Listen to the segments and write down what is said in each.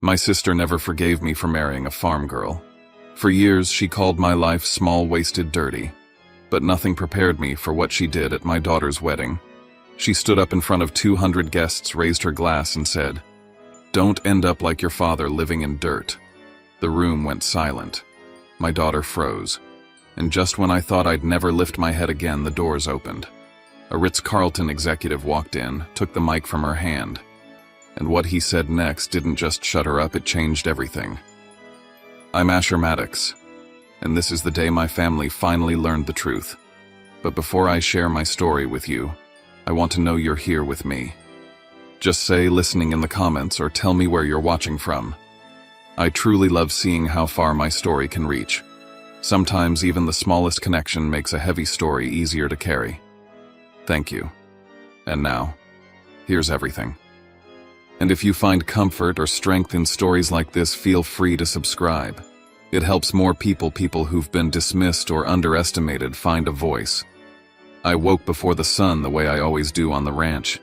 My sister never forgave me for marrying a farm girl. For years, she called my life small-waisted dirty. But nothing prepared me for what she did at my daughter's wedding. She stood up in front of 200 guests, raised her glass, and said, "Don't end up like your father living in dirt." The room went silent. My daughter froze. And just when I thought I'd never lift my head again, the doors opened. A Ritz-Carlton executive walked in, took the mic from her hand. And what he said next didn't just shut her up, it changed everything. "I'm Asher Maddox, and this is the day my family finally learned the truth. But before I share my story with you, I want to know you're here with me. Just say listening in the comments or tell me where you're watching from. I truly love seeing how far my story can reach. Sometimes even the smallest connection makes a heavy story easier to carry. Thank you. And now, here's everything. And if you find comfort or strength in stories like this, feel free to subscribe. It helps more people who've been dismissed or underestimated find a voice. I woke before the sun the way I always do on the ranch.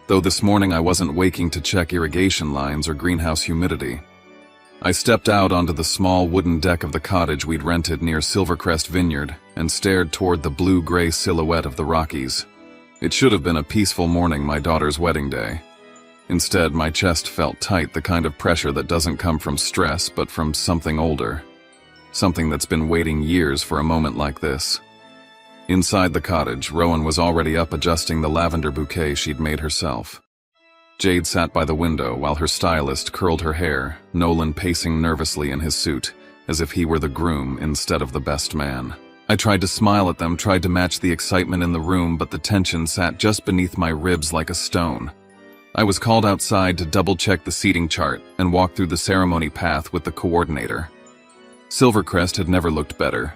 Though this morning I wasn't waking to check irrigation lines or greenhouse humidity. I stepped out onto the small wooden deck of the cottage we'd rented near Silvercrest Vineyard and stared toward the blue-gray silhouette of the Rockies. It should have been a peaceful morning, my daughter's wedding day. Instead, my chest felt tight, the kind of pressure that doesn't come from stress but from something older. Something that's been waiting years for a moment like this. Inside the cottage, Rowan was already up adjusting the lavender bouquet she'd made herself. Jade sat by the window while her stylist curled her hair, Nolan pacing nervously in his suit, as if he were the groom instead of the best man. I tried to smile at them, tried to match the excitement in the room, but the tension sat just beneath my ribs like a stone. I was called outside to double-check the seating chart and walk through the ceremony path with the coordinator. Silvercrest had never looked better.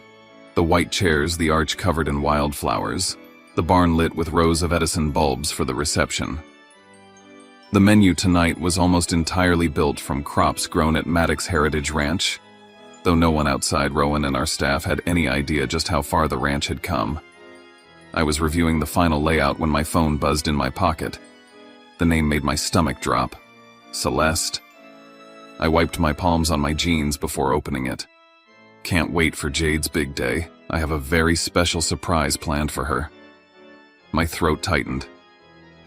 The white chairs, the arch covered in wildflowers, the barn lit with rows of Edison bulbs for the reception. The menu tonight was almost entirely built from crops grown at Maddox Heritage Ranch, though no one outside Rowan and our staff had any idea just how far the ranch had come. I was reviewing the final layout when my phone buzzed in my pocket. The name made my stomach drop. Celeste. I wiped my palms on my jeans before opening it. Can't wait for Jade's big day. I have a very special surprise planned for her. My throat tightened.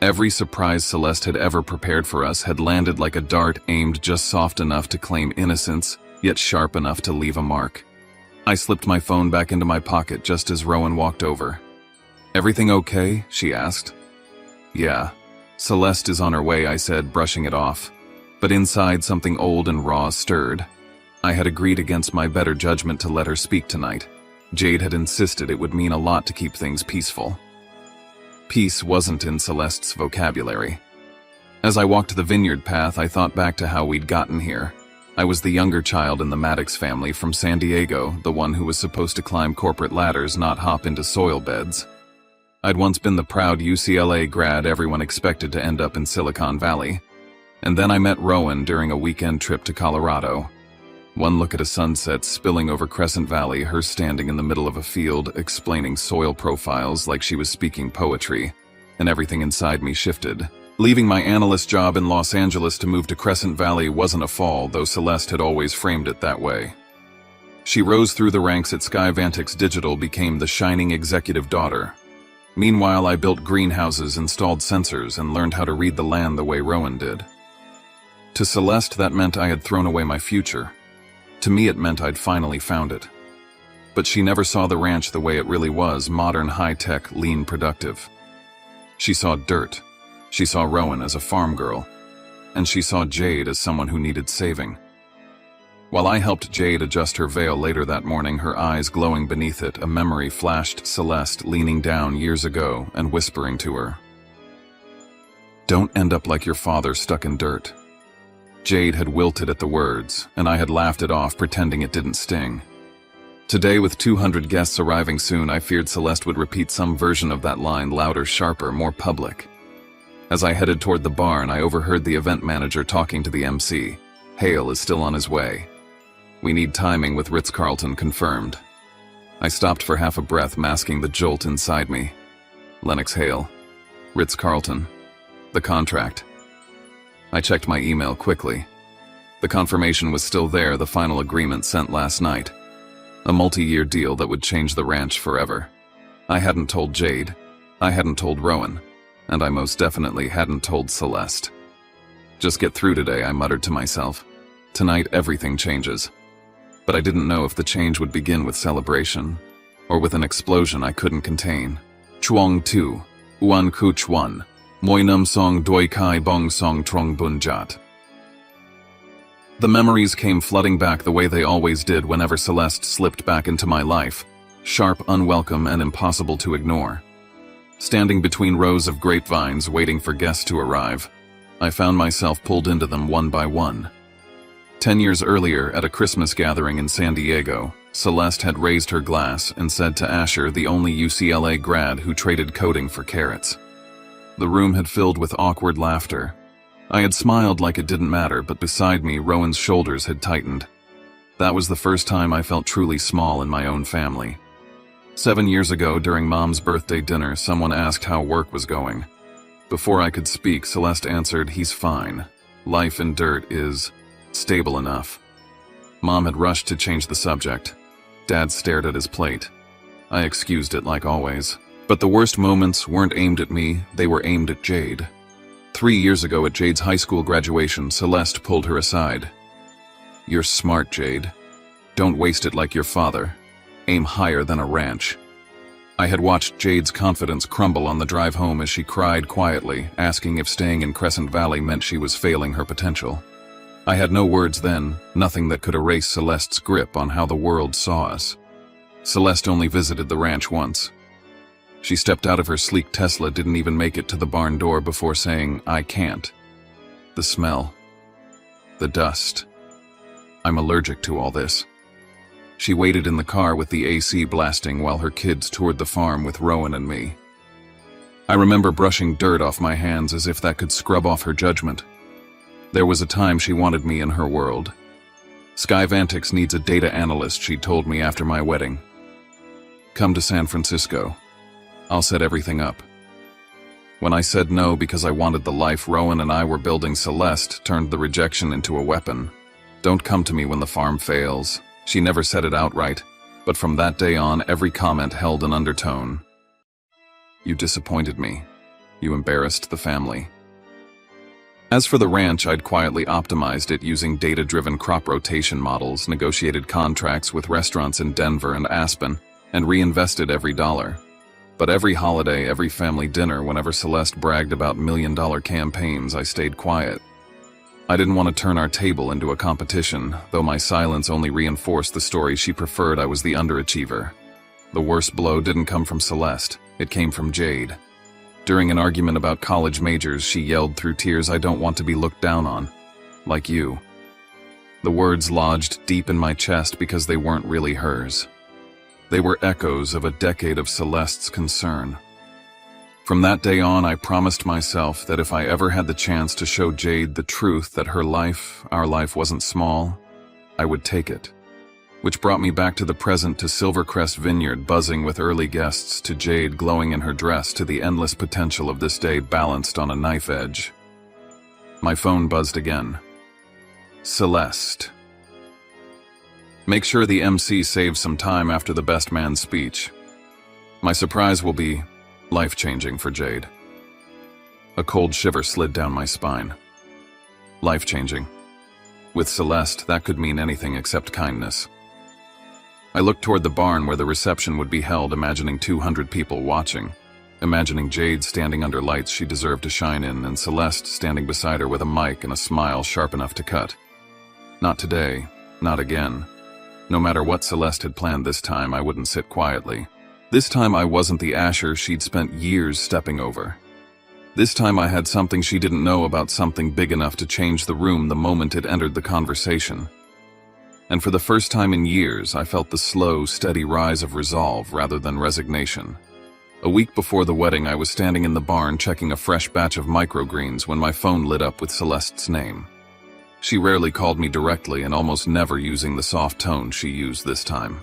Every surprise Celeste had ever prepared for us had landed like a dart, aimed just soft enough to claim innocence, yet sharp enough to leave a mark. I slipped my phone back into my pocket just as Rowan walked over. "Everything okay?" she asked. "Yeah. Celeste is on her way," I said, brushing it off. But inside, something old and raw stirred. I had agreed against my better judgment to let her speak tonight. Jade had insisted it would mean a lot to keep things peaceful. Peace wasn't in Celeste's vocabulary. As I walked the vineyard path, I thought back to how we'd gotten here. I was the younger child in the Maddox family from San Diego, the one who was supposed to climb corporate ladders, not hop into soil beds. I'd once been the proud UCLA grad everyone expected to end up in Silicon Valley. And then I met Rowan during a weekend trip to Colorado. One look at a sunset spilling over Crescent Valley, her standing in the middle of a field, explaining soil profiles like she was speaking poetry, and everything inside me shifted. Leaving my analyst job in Los Angeles to move to Crescent Valley wasn't a fall, though Celeste had always framed it that way. She rose through the ranks at Skyvantix Digital, became the shining executive daughter. Meanwhile, I built greenhouses, installed sensors, and learned how to read the land the way Rowan did. To Celeste, that meant I had thrown away my future. To me, it meant I'd finally found it. But she never saw the ranch the way it really was, modern, high-tech, lean, productive. She saw dirt. She saw Rowan as a farm girl. And she saw Jade as someone who needed saving. While I helped Jade adjust her veil later that morning, her eyes glowing beneath it, a memory flashed: Celeste leaning down years ago and whispering to her, "Don't end up like your father, stuck in dirt." Jade had wilted at the words, and I had laughed it off, pretending it didn't sting. Today, with 200 guests arriving soon, I feared Celeste would repeat some version of that line, louder, sharper, more public. As I headed toward the barn, I overheard the event manager talking to the MC. "Hale is still on his way. We need timing with Ritz-Carlton confirmed." I stopped for half a breath, masking the jolt inside me. Lennox Hale. Ritz-Carlton. The contract. I checked my email quickly. The confirmation was still there, the final agreement sent last night. A multi-year deal that would change the ranch forever. I hadn't told Jade. I hadn't told Rowan. And I most definitely hadn't told Celeste. Just get through today, I muttered to myself. Tonight everything changes. But I didn't know if the change would begin with celebration, or with an explosion I couldn't contain. Chuang tu, uan ku chuan, moi num song doi kai bong song trong bun jat. The memories came flooding back the way they always did whenever Celeste slipped back into my life, sharp, unwelcome, and impossible to ignore. Standing between rows of grapevines waiting for guests to arrive, I found myself pulled into them one by one. 10 years earlier, at a Christmas gathering in San Diego, Celeste had raised her glass and said to Asher, the only UCLA grad who traded coding for carrots. The room had filled with awkward laughter. I had smiled like it didn't matter, but beside me, Rowan's shoulders had tightened. That was the first time I felt truly small in my own family. 7 years ago, during Mom's birthday dinner, someone asked how work was going. Before I could speak, Celeste answered, "He's fine. Life in dirt is stable enough." Mom had rushed to change the subject. Dad stared at his plate. I excused it like always. But the worst moments weren't aimed at me, they were aimed at Jade. 3 years ago at Jade's high school graduation, Celeste pulled her aside. "You're smart, Jade. Don't waste it like your father. Aim higher than a ranch." I had watched Jade's confidence crumble on the drive home as she cried quietly, asking if staying in Crescent Valley meant she was failing her potential. I had no words then, nothing that could erase Celeste's grip on how the world saw us. Celeste only visited the ranch once. She stepped out of her sleek Tesla, didn't even make it to the barn door before saying, "I can't." The smell. The dust. I'm allergic to all this. She waited in the car with the AC blasting while her kids toured the farm with Rowan and me. I remember brushing dirt off my hands as if that could scrub off her judgment. There was a time she wanted me in her world. Skyvantix needs a data analyst, she told me after my wedding. Come to San Francisco. I'll set everything up. When I said no because I wanted the life Rowan and I were building, Celeste turned the rejection into a weapon. Don't come to me when the farm fails. She never said it outright, but from that day on, every comment held an undertone. You disappointed me. You embarrassed the family. As for the ranch, I'd quietly optimized it using data-driven crop rotation models, negotiated contracts with restaurants in Denver and Aspen, and reinvested every dollar. But every holiday, every family dinner, whenever Celeste bragged about million-dollar campaigns, I stayed quiet. I didn't want to turn our table into a competition, though my silence only reinforced the story she preferred I was the underachiever. The worst blow didn't come from Celeste, it came from Jade. During an argument about college majors, she yelled through tears, "I don't want to be looked down on. Like you." The words lodged deep in my chest because they weren't really hers. They were echoes of a decade of Celeste's concern. From that day on, I promised myself that if I ever had the chance to show Jade the truth that her life, our life, wasn't small, I would take it. Which brought me back to the present, to Silvercrest Vineyard buzzing with early guests, to Jade glowing in her dress, to the endless potential of this day balanced on a knife edge. My phone buzzed again. Celeste. Make sure the MC saves some time after the best man speech. My surprise will be life-changing for Jade. A cold shiver slid down my spine. Life-changing. With Celeste, that could mean anything except kindness. I looked toward the barn where the reception would be held, imagining 200 people watching. Imagining Jade standing under lights she deserved to shine in, and Celeste standing beside her with a mic and a smile sharp enough to cut. Not today. Not again. No matter what Celeste had planned this time, I wouldn't sit quietly. This time I wasn't the Asher she'd spent years stepping over. This time I had something she didn't know about, something big enough to change the room the moment it entered the conversation. And for the first time in years, I felt the slow, steady rise of resolve rather than resignation. A week before the wedding, I was standing in the barn checking a fresh batch of microgreens when my phone lit up with Celeste's name. She rarely called me directly and almost never using the soft tone she used this time.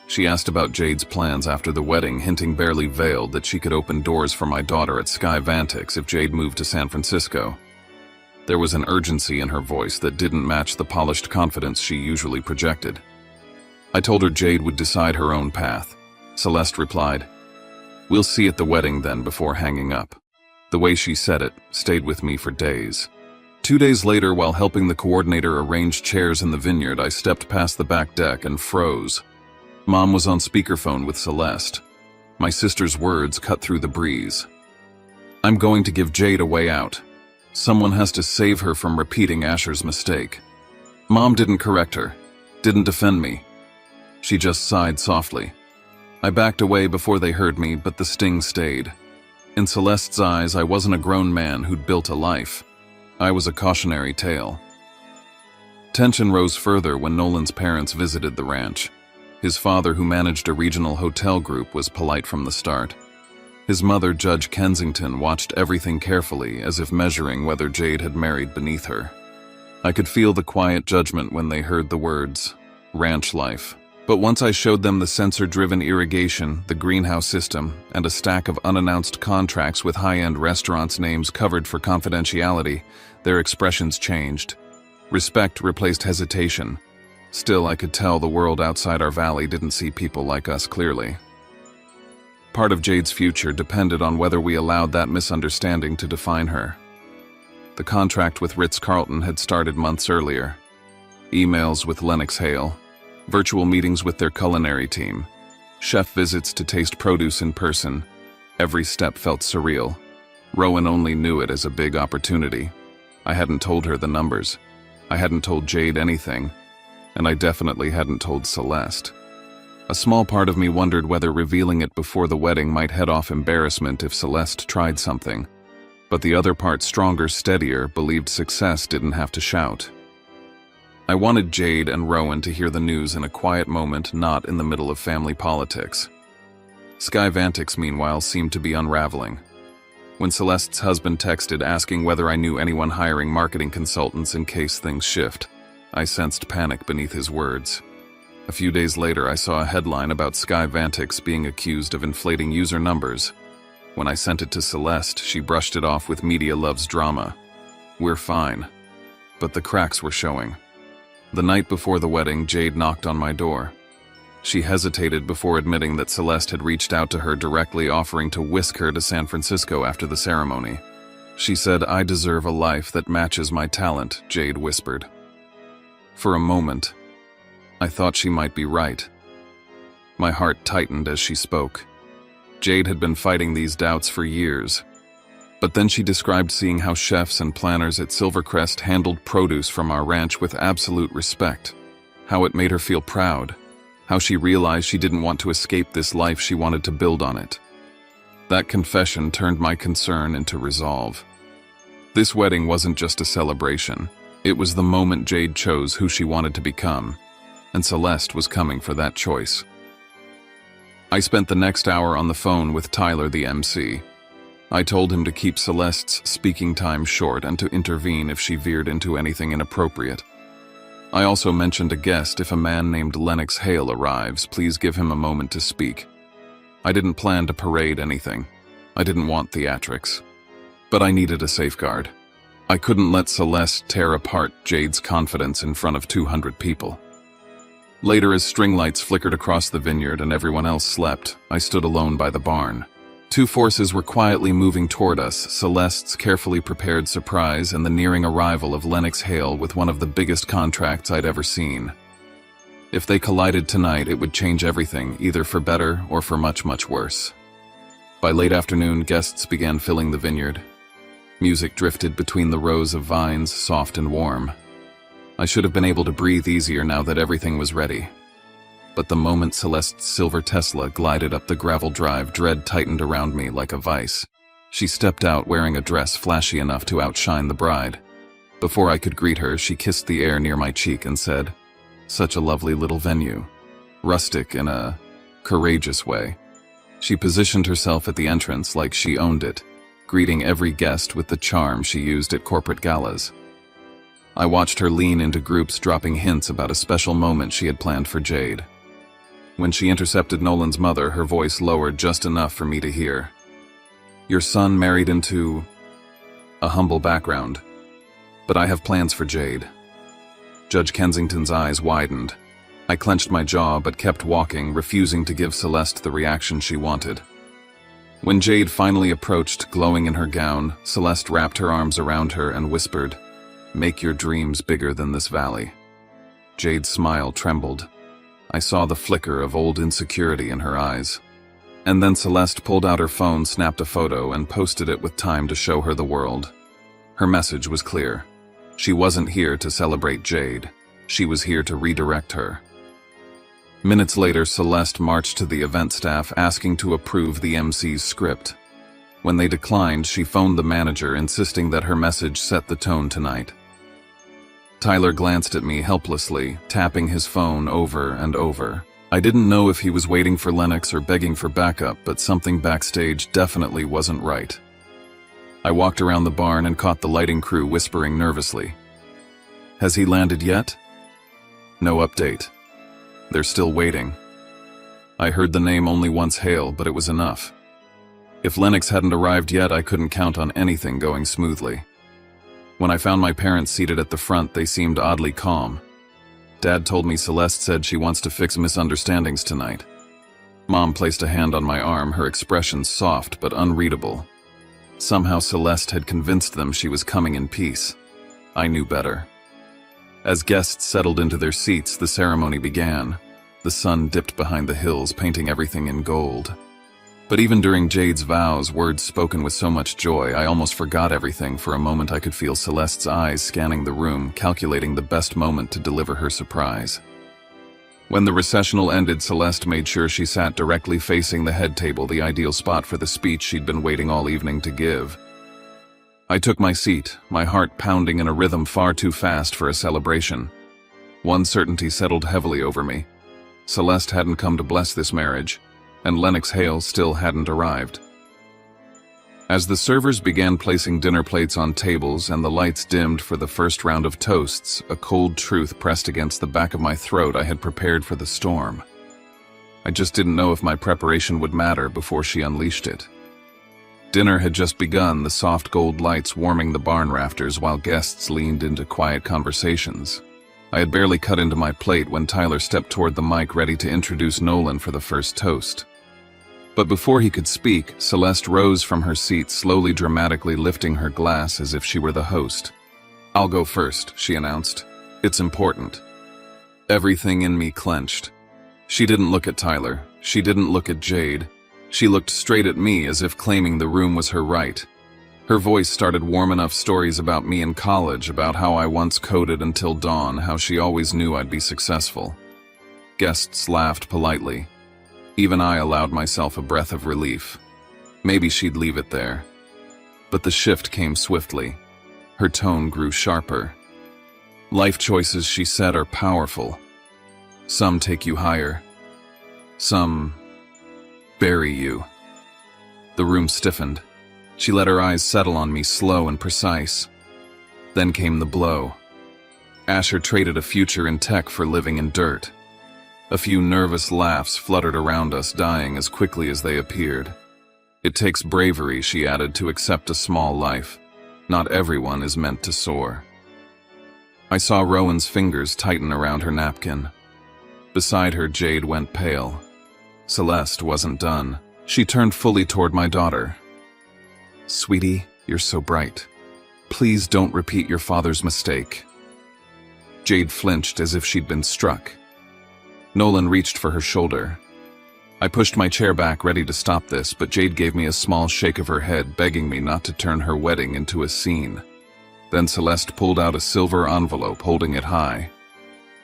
She asked about Jade's plans after the wedding, hinting barely veiled that she could open doors for my daughter at Skyvantix if Jade moved to San Francisco. There was an urgency in her voice that didn't match the polished confidence she usually projected. I told her Jade would decide her own path. Celeste replied, "We'll see at the wedding then," before hanging up. The way she said it stayed with me for days. 2 days later, while helping the coordinator arrange chairs in the vineyard, I stepped past the back deck and froze. Mom was on speakerphone with Celeste. My sister's words cut through the breeze. "I'm going to give Jade a way out. Someone has to save her from repeating Asher's mistake." Mom didn't correct her, didn't defend me. She just sighed softly. I backed away before they heard me, but the sting stayed. In Celeste's eyes, I wasn't a grown man who'd built a life. I was a cautionary tale. Tension rose further when Nolan's parents visited the ranch. His father, who managed a regional hotel group, was polite from the start. His mother, Judge Kensington, watched everything carefully, as if measuring whether Jade had married beneath her. I could feel the quiet judgment when they heard the words, ranch life. But once I showed them the sensor-driven irrigation, the greenhouse system, and a stack of unannounced contracts with high-end restaurants' names covered for confidentiality, their expressions changed. Respect replaced hesitation. Still, I could tell the world outside our valley didn't see people like us clearly. Part of Jade's future depended on whether we allowed that misunderstanding to define her. The contract with Ritz-Carlton had started months earlier. Emails with Lennox Hale, virtual meetings with their culinary team, chef visits to taste produce in person. Every step felt surreal. Rowan only knew it as a big opportunity. I hadn't told her the numbers. I hadn't told Jade anything. And I definitely hadn't told Celeste. A small part of me wondered whether revealing it before the wedding might head off embarrassment if Celeste tried something. But the other part, stronger, steadier, believed success didn't have to shout. I wanted Jade and Rowan to hear the news in a quiet moment, not in the middle of family politics. Sky Vantix, meanwhile, seemed to be unraveling. When Celeste's husband texted asking whether I knew anyone hiring marketing consultants in case things shift, I sensed panic beneath his words. A few days later, I saw a headline about Sky Vantix being accused of inflating user numbers. When I sent it to Celeste, she brushed it off with "Media loves drama. We're fine." But the cracks were showing. The night before the wedding, Jade knocked on my door. She hesitated before admitting that Celeste had reached out to her directly, offering to whisk her to San Francisco after the ceremony. She said, "I deserve a life that matches my talent," Jade whispered. For a moment, I thought she might be right. My heart tightened as she spoke. Jade had been fighting these doubts for years. But then she described seeing how chefs and planners at Silvercrest handled produce from our ranch with absolute respect, how it made her feel proud, how she realized she didn't want to escape this life, she wanted to build on it. That confession turned my concern into resolve. This wedding wasn't just a celebration. It was the moment Jade chose who she wanted to become, and Celeste was coming for that choice. I spent the next hour on the phone with Tyler, the MC. I told him to keep Celeste's speaking time short and to intervene if she veered into anything inappropriate. I also mentioned a guest: if a man named Lennox Hale arrives, please give him a moment to speak. I didn't plan to parade anything. I didn't want theatrics. But I needed a safeguard. I couldn't let Celeste tear apart Jade's confidence in front of 200 people. Later, as string lights flickered across the vineyard and everyone else slept, I stood alone by the barn. Two forces were quietly moving toward us: Celeste's carefully prepared surprise and the nearing arrival of Lennox Hale with one of the biggest contracts I'd ever seen. If they collided tonight, it would change everything, either for better or for much, much worse. By late afternoon, guests began filling the vineyard. Music drifted between the rows of vines, soft and warm. I should have been able to breathe easier now that everything was ready. But the moment Celeste's silver Tesla glided up the gravel drive, dread tightened around me like a vice. She stepped out wearing a dress flashy enough to outshine the bride. Before I could greet her, she kissed the air near my cheek and said, "Such a lovely little venue." Rustic in a courageous way. She positioned herself at the entrance like she owned it, greeting every guest with the charm she used at corporate galas. I watched her lean into groups, dropping hints about a special moment she had planned for Jade. When she intercepted Nolan's mother, her voice lowered just enough for me to hear. "Your son married into a humble background." But I have plans for Jade. Judge Kensington's eyes widened. I clenched my jaw but kept walking, refusing to give Celeste the reaction she wanted. When Jade finally approached, glowing in her gown, Celeste wrapped her arms around her and whispered, "Make your dreams bigger than this valley." Jade's smile trembled. I saw the flicker of old insecurity in her eyes. And then Celeste pulled out her phone, snapped a photo, and posted it with time to show her the world. Her message was clear. She wasn't here to celebrate Jade. She was here to redirect her. Minutes later, Celeste marched to the event staff asking to approve the MC's script. When they declined, she phoned the manager, insisting that her message set the tone tonight. Tyler glanced at me helplessly, tapping his phone over and over. I didn't know if he was waiting for Lennox or begging for backup, but something backstage definitely wasn't right. I walked around the barn and caught the lighting crew whispering nervously. "Has he landed yet?" No update. They're still waiting. I heard the name only once hail, but it was enough. If Lennox hadn't arrived yet, I couldn't count on anything going smoothly. When I found my parents seated at the front, they seemed oddly calm. Dad told me Celeste said she wants to fix misunderstandings tonight. Mom placed a hand on my arm, her expression soft but unreadable. Somehow Celeste had convinced them she was coming in peace. I knew better. As guests settled into their seats, the ceremony began. The sun dipped behind the hills, painting everything in gold. But even during Jade's vows, words spoken with so much joy, I almost forgot everything. For a moment I could feel Celeste's eyes scanning the room, calculating the best moment to deliver her surprise. When the recessional ended, Celeste made sure she sat directly facing the head table, the ideal spot for the speech she'd been waiting all evening to give. I took my seat, my heart pounding in a rhythm far too fast for a celebration. One certainty settled heavily over me. Celeste hadn't come to bless this marriage, and Lennox Hale still hadn't arrived. As the servers began placing dinner plates on tables and the lights dimmed for the first round of toasts, a cold truth pressed against the back of my throat. I had prepared for the storm. I just didn't know if my preparation would matter before she unleashed it. Dinner had just begun, the soft gold lights warming the barn rafters while guests leaned into quiet conversations. I had barely cut into my plate when Tyler stepped toward the mic, ready to introduce Nolan for the first toast. But before he could speak, Celeste rose from her seat, slowly, dramatically lifting her glass as if she were the host. "I'll go first," she announced. "It's important." Everything in me clenched. She didn't look at Tyler. She didn't look at Jade. She looked straight at me, as if claiming the room was her right. Her voice started warm enough stories about me in college, about how I once coded until dawn, how she always knew I'd be successful. Guests laughed politely. Even I allowed myself a breath of relief. Maybe she'd leave it there. But the shift came swiftly. Her tone grew sharper. "Life choices," she said, "are powerful. Some take you higher. Some bury you." The room stiffened. She let her eyes settle on me, slow and precise. Then came the blow. Asher traded a future in tech for living in dirt. A few nervous laughs fluttered around us, dying as quickly as they appeared. "It takes bravery," she added, "to accept a small life. Not everyone is meant to soar." I saw Rowan's fingers tighten around her napkin. Beside her, Jade went pale. Celeste wasn't done. She turned fully toward my daughter. "Sweetie, you're so bright. Please don't repeat your father's mistake." Jade flinched as if she'd been struck. Nolan reached for her shoulder. I pushed my chair back, ready to stop this, but Jade gave me a small shake of her head, begging me not to turn her wedding into a scene. Then Celeste pulled out a silver envelope, holding it high.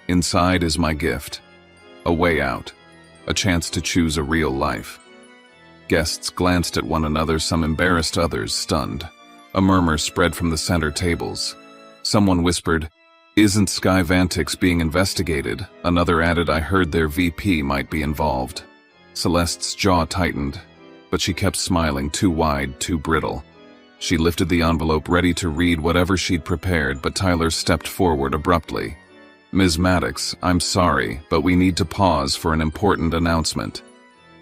"Inside is my gift. A way out. A chance to choose a real life." Guests glanced at one another, some embarrassed, others stunned. A murmur spread from the center tables. Someone whispered, "Isn't Sky Vantix being investigated?" Another added, "I heard their VP might be involved." Celeste's jaw tightened, but she kept smiling, too wide, too brittle. She lifted the envelope, ready to read whatever she'd prepared, but Tyler stepped forward abruptly. "Ms. Maddox, I'm sorry, but we need to pause for an important announcement."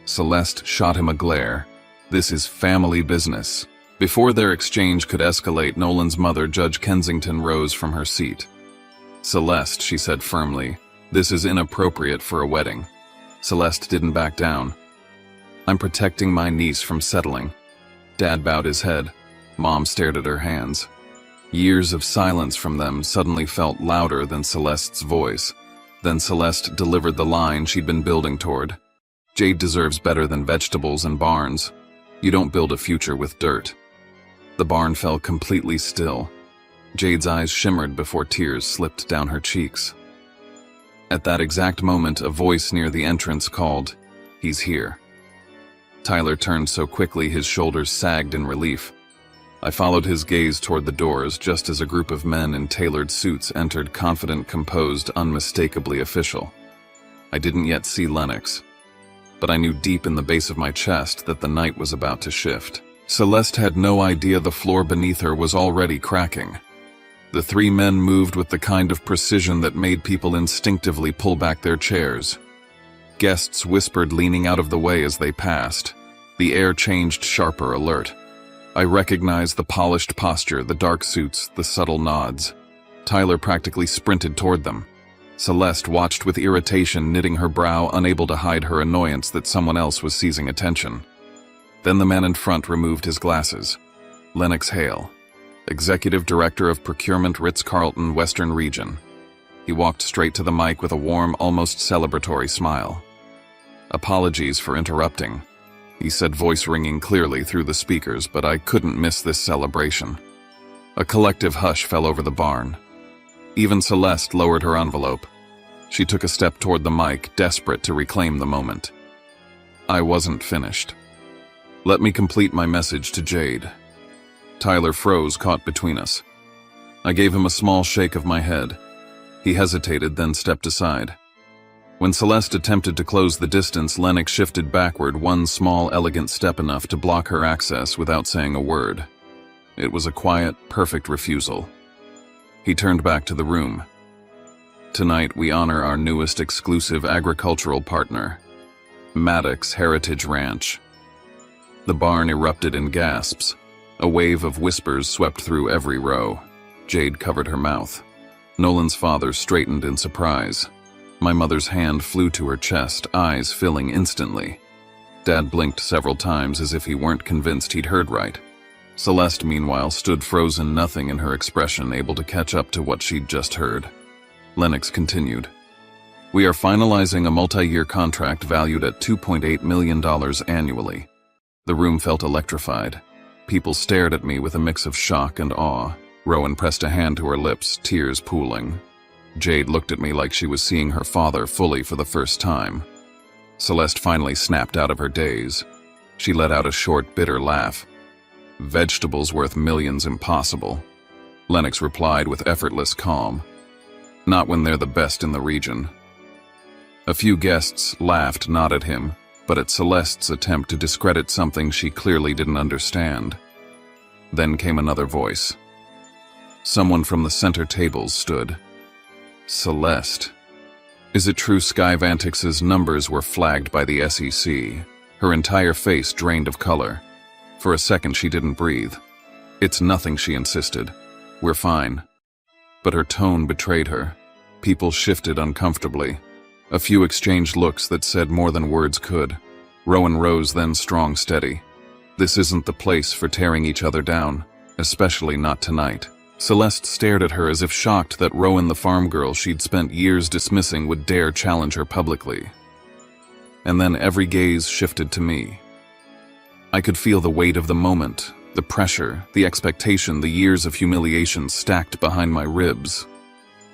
Celeste shot him a glare. "This is family business. Before their exchange could escalate, Nolan's mother, Judge Kensington, rose from her seat. "Celeste," she said firmly, "this is inappropriate for a wedding." Celeste didn't back down. "I'm protecting my niece from settling." Dad bowed his head. Mom stared at her hands. Years of silence from them suddenly felt louder than Celeste's voice. Then Celeste delivered the line she'd been building toward. "Jade deserves better than vegetables and barns. You don't build a future with dirt." The barn fell completely still. Jade's eyes shimmered before tears slipped down her cheeks. At that exact moment, a voice near the entrance called, "He's here." Tyler turned so quickly his shoulders sagged in relief. I followed his gaze toward the doors just as a group of men in tailored suits entered, confident, composed, unmistakably official. I didn't yet see Lennox, but I knew deep in the base of my chest that the night was about to shift. Celeste had no idea the floor beneath her was already cracking. The three men moved with the kind of precision that made people instinctively pull back their chairs. Guests whispered, leaning out of the way as they passed. The air changed sharper, alert. I recognized the polished posture, the dark suits, the subtle nods. Tyler practically sprinted toward them. Celeste watched with irritation, knitting her brow, unable to hide her annoyance that someone else was seizing attention. Then the man in front removed his glasses. Lennox Hale, Executive Director of Procurement, Ritz-Carlton, Western Region. He walked straight to the mic with a warm, almost celebratory smile. "Apologies for interrupting," he said, voice ringing clearly through the speakers, but I couldn't miss this celebration. A collective hush fell over the barn. Even Celeste lowered her envelope. She took a step toward the mic, desperate to reclaim the moment. I wasn't finished. "Let me complete my message to Jade." Tyler froze, caught between us. I gave him a small shake of my head. He hesitated, then stepped aside. When Celeste attempted to close the distance, Lennox shifted backward, one small, elegant step enough to block her access without saying a word. It was a quiet, perfect refusal. He turned back to the room. "Tonight we honor our newest exclusive agricultural partner, Maddox Heritage Ranch." The barn erupted in gasps. A wave of whispers swept through every row. Jade covered her mouth. Nolan's father straightened in surprise. My mother's hand flew to her chest, eyes filling instantly. Dad blinked several times as if he weren't convinced he'd heard right. Celeste, meanwhile, stood frozen, nothing in her expression able to catch up to what she'd just heard. Lennox continued. "We are finalizing a multi-year contract valued at $2.8 million annually." The room felt electrified. People stared at me with a mix of shock and awe. Rowan pressed a hand to her lips, tears pooling. Jade looked at me like she was seeing her father fully for the first time. Celeste finally snapped out of her daze. She let out a short, bitter laugh. "Vegetables worth millions, impossible." Lennox replied with effortless calm. "Not when they're the best in the region." A few guests laughed, not at him, but at Celeste's attempt to discredit something she clearly didn't understand. Then came another voice. Someone from the center tables stood. "Celeste. Is it true Skyvantix's numbers were flagged by the SEC?" Her entire face drained of color. For a second she didn't breathe. "It's nothing," she insisted. "We're fine." But her tone betrayed her. People shifted uncomfortably. A few exchanged looks that said more than words could. Rowan rose, then strong, steady. "This isn't the place for tearing each other down, especially not tonight." Celeste stared at her as if shocked that Rowan, the farm girl she'd spent years dismissing, would dare challenge her publicly. And then every gaze shifted to me. I could feel the weight of the moment, the pressure, the expectation, the years of humiliation stacked behind my ribs.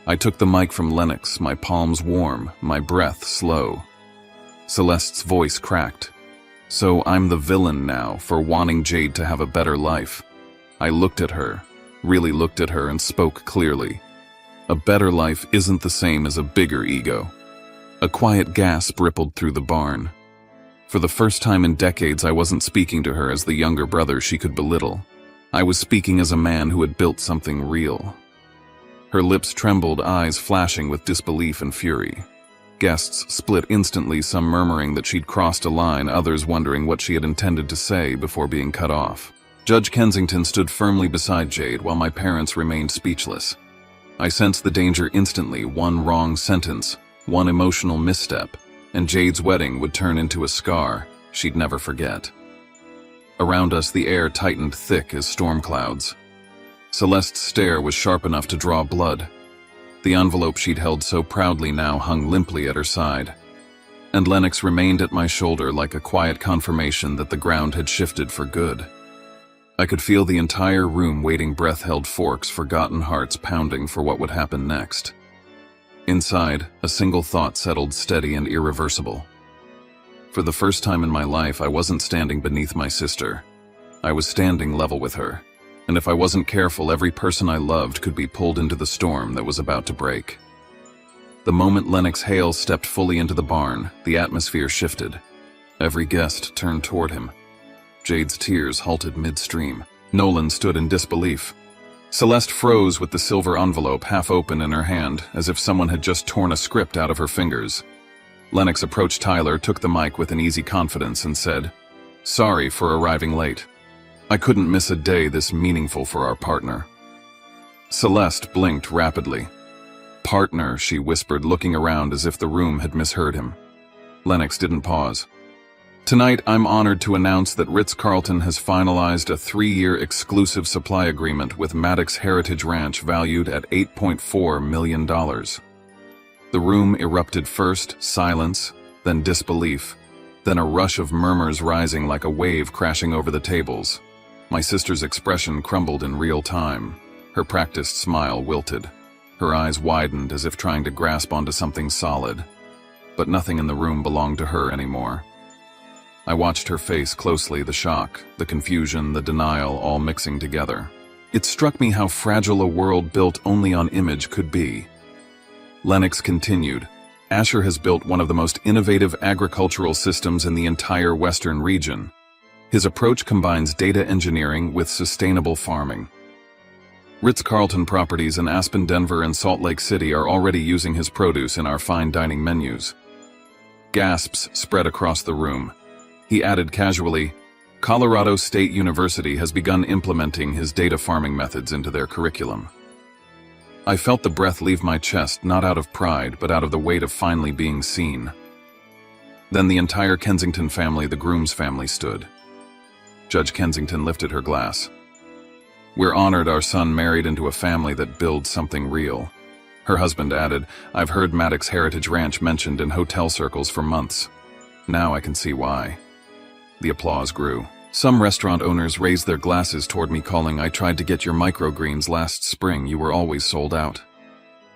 I took the mic from Lennox, my palms warm, my breath slow. Celeste's voice cracked. "So I'm the villain now for wanting Jade to have a better life." I looked at her, really looked at her, and spoke clearly. A better life isn't the same as a bigger ego. A quiet gasp rippled through the barn. For the first time in decades, I wasn't speaking to her as the younger brother she could belittle. I was speaking as a man who had built something real. Her lips trembled, eyes flashing with disbelief and fury. Guests split instantly, some murmuring that she'd crossed a line, others wondering what she had intended to say before being cut off. Judge Kensington stood firmly beside Jade while my parents remained speechless. I sensed the danger instantly. One wrong sentence, one emotional misstep, and Jade's wedding would turn into a scar she'd never forget. Around us, the air tightened thick as storm clouds. Celeste's stare was sharp enough to draw blood. The envelope she'd held so proudly now hung limply at her side, and Lennox remained at my shoulder like a quiet confirmation that the ground had shifted for good. I could feel the entire room waiting, breath-held forks, forgotten hearts pounding for what would happen next. Inside, a single thought settled, steady and irreversible. For the first time in my life, I wasn't standing beneath my sister. I was standing level with her, and if I wasn't careful, every person I loved could be pulled into the storm that was about to break. The moment Lennox Hale stepped fully into the barn, the atmosphere shifted. Every guest turned toward him. Jade's tears halted midstream. Nolan stood in disbelief. Celeste froze with the silver envelope half open in her hand, as if someone had just torn a script out of her fingers. Lennox approached Tyler, took the mic with an easy confidence, and said, "Sorry for arriving late. I couldn't miss a day this meaningful for our partner." Celeste blinked rapidly. "Partner," she whispered, looking around as if the room had misheard him. Lennox didn't pause. "Tonight, I'm honored to announce that Ritz-Carlton has finalized a 3-year exclusive supply agreement with Maddox Heritage Ranch valued at $8.4 million. The room erupted, first silence, then disbelief, then a rush of murmurs rising like a wave crashing over the tables. My sister's expression crumbled in real time. Her practiced smile wilted. Her eyes widened as if trying to grasp onto something solid. But nothing in the room belonged to her anymore. I watched her face closely, the shock, the confusion, the denial, all mixing together. It struck me how fragile a world built only on image could be. Lennox continued, "Asher has built one of the most innovative agricultural systems in the entire Western region. His approach combines data engineering with sustainable farming. Ritz-Carlton properties in Aspen, Denver, and Salt Lake City are already using his produce in our fine dining menus." Gasps spread across the room. He added casually, "Colorado State University has begun implementing his data farming methods into their curriculum." I felt the breath leave my chest, not out of pride, but out of the weight of finally being seen. Then the entire Kensington family, the groom's family, stood. Judge Kensington lifted her glass. "We're honored our son married into a family that builds something real." Her husband added, "I've heard Maddox Heritage Ranch mentioned in hotel circles for months. Now I can see why." The applause grew. Some restaurant owners raised their glasses toward me, calling, "I tried to get your microgreens last spring. You were always sold out."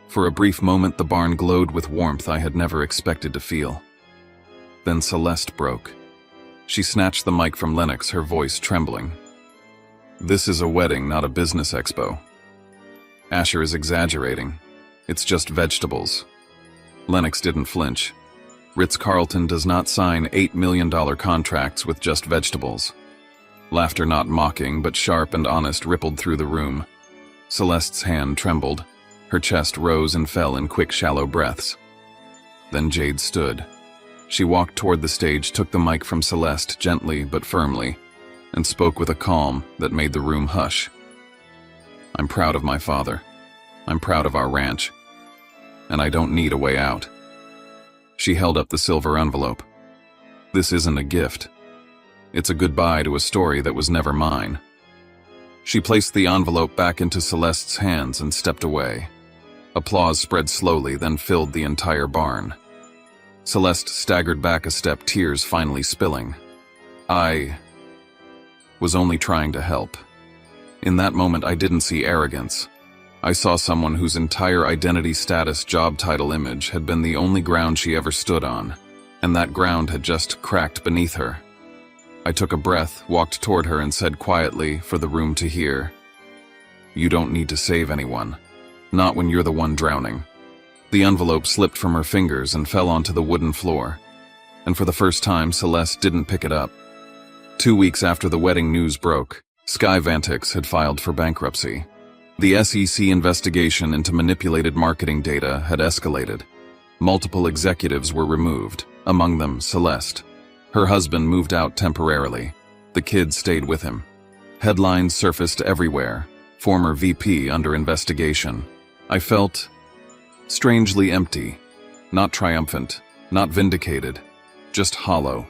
For a brief moment, the barn glowed with warmth I had never expected to feel. Then Celeste broke. She snatched the mic from Lennox, her voice trembling. "This is a wedding, not a business expo. Asher is exaggerating. It's just vegetables." Lennox didn't flinch. "Ritz-Carlton does not sign $8 million contracts with just vegetables." Laughter, not mocking, but sharp and honest, rippled through the room. Celeste's hand trembled. Her chest rose and fell in quick, shallow breaths. Then Jade stood. She walked toward the stage, took the mic from Celeste gently but firmly, and spoke with a calm that made the room hush. "I'm proud of my father. I'm proud of our ranch. And I don't need a way out." She held up the silver envelope. "This isn't a gift. It's a goodbye to a story that was never mine." She placed the envelope back into Celeste's hands and stepped away. Applause spread slowly, then filled the entire barn. Celeste staggered back a step, tears finally spilling. "I was only trying to help." In that moment, I didn't see arrogance. I saw someone whose entire identity, status, job title, image had been the only ground she ever stood on, and that ground had just cracked beneath her. I took a breath, walked toward her, and said quietly, for the room to hear, "You don't need to save anyone. Not when you're the one drowning." The envelope slipped from her fingers and fell onto the wooden floor, and for the first time, Celeste didn't pick it up. 2 weeks after the wedding news broke, Skyvantix had filed for bankruptcy. The SEC investigation into manipulated marketing data had escalated. Multiple executives were removed, among them Celeste. Her husband moved out temporarily. The kids stayed with him. Headlines surfaced everywhere. Former VP under investigation. I felt strangely empty. Not triumphant, not vindicated, just hollow.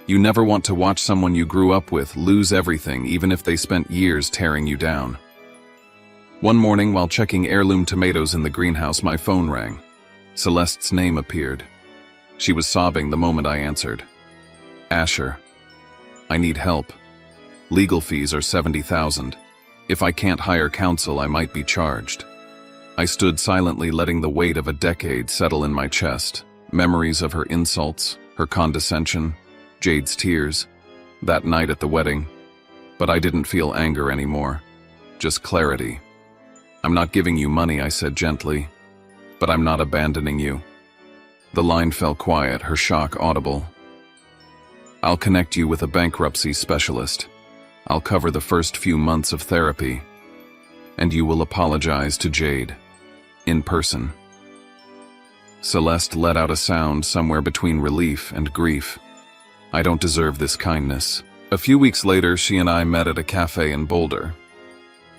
You never want to watch someone you grew up with lose everything, even if they spent years tearing you down. One morning, while checking heirloom tomatoes in the greenhouse, my phone rang. Celeste's name appeared. She was sobbing the moment I answered. Asher, I need help. Legal fees are $70,000. If I can't hire counsel, I might be charged. I stood silently, letting the weight of a decade settle in my chest. Memories of her insults, her condescension, Jade's tears, that night at the wedding. But I didn't feel anger anymore, just clarity. I'm not giving you money, I said gently, but I'm not abandoning you. The line fell quiet, her shock audible. I'll connect you with a bankruptcy specialist. I'll cover the first few months of therapy, and you will apologize to Jade, in person. Celeste let out a sound somewhere between relief and grief. I don't deserve this kindness. A few weeks later, she and I met at a cafe in Boulder.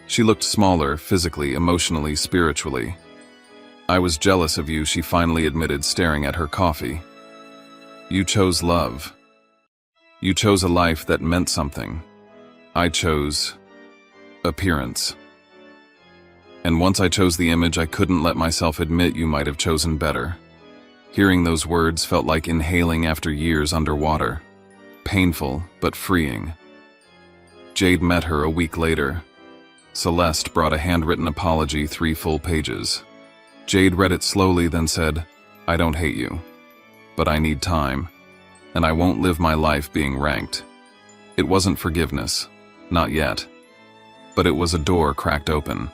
She looked smaller, physically, emotionally, spiritually. I was jealous of you, she finally admitted, staring at her coffee. You chose love. You chose a life that meant something. I chose appearance. And once I chose the image, I couldn't let myself admit you might have chosen better. Hearing those words felt like inhaling after years underwater. Painful, but freeing. Jade met her a week later. Celeste brought a handwritten apology, 3 full pages. Jade read it slowly, then said, I don't hate you, but I need time, and I won't live my life being ranked. It wasn't forgiveness, not yet, but it was a door cracked open.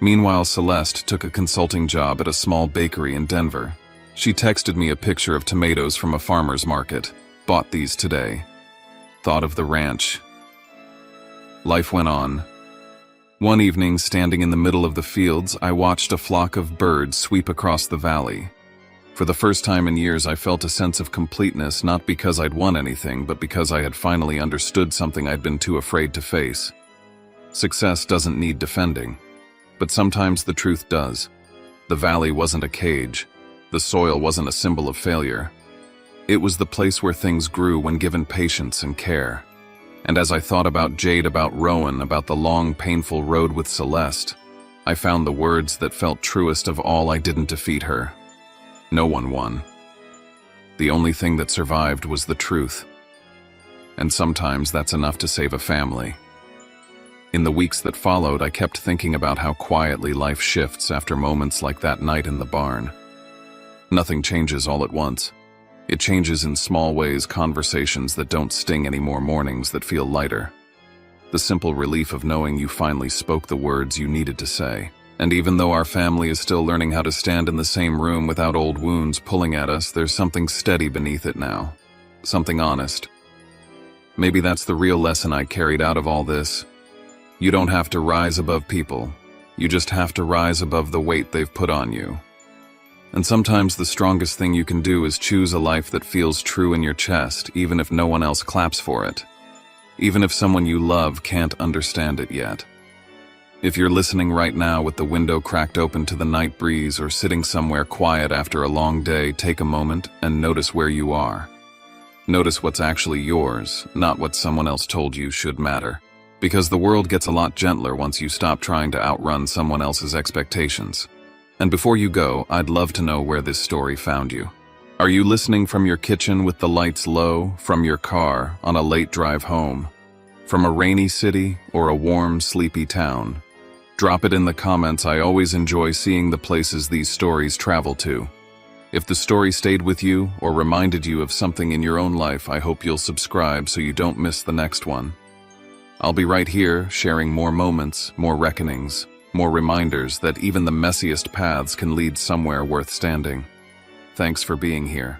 Meanwhile, Celeste took a consulting job at a small bakery in Denver. She texted me a picture of tomatoes from a farmer's market. Bought these today. Thought of the ranch. Life went on. One evening, standing in the middle of the fields, I watched a flock of birds sweep across the valley. For the first time in years, I felt a sense of completeness, not because I'd won anything, but because I had finally understood something I'd been too afraid to face. Success doesn't need defending, but sometimes the truth does. The valley wasn't a cage. The soil wasn't a symbol of failure. It was the place where things grew when given patience and care. And as I thought about Jade, about Rowan, about the long, painful road with Celeste, I found the words that felt truest of all. I didn't defeat her. No one won. The only thing that survived was the truth. And sometimes that's enough to save a family. In the weeks that followed, I kept thinking about how quietly life shifts after moments like that night in the barn. Nothing changes all at once. It changes in small ways, conversations that don't sting anymore, mornings that feel lighter. The simple relief of knowing you finally spoke the words you needed to say. And even though our family is still learning how to stand in the same room without old wounds pulling at us, there's something steady beneath it now. Something honest. Maybe that's the real lesson I carried out of all this. You don't have to rise above people. You just have to rise above the weight they've put on you. And sometimes the strongest thing you can do is choose a life that feels true in your chest, even if no one else claps for it. Even if someone you love can't understand it yet. If you're listening right now with the window cracked open to the night breeze, or sitting somewhere quiet after a long day, take a moment and notice where you are. Notice what's actually yours, not what someone else told you should matter. Because the world gets a lot gentler once you stop trying to outrun someone else's expectations. And before you go, I'd love to know where this story found you. Are you listening from your kitchen with the lights low, from your car on a late drive home, from a rainy city or a warm, sleepy town? Drop it in the comments. I always enjoy seeing the places these stories travel to. If the story stayed with you or reminded you of something in your own life, I hope you'll subscribe so you don't miss the next one. I'll be right here, sharing more moments, more reckonings, more reminders that even the messiest paths can lead somewhere worth standing. Thanks for being here.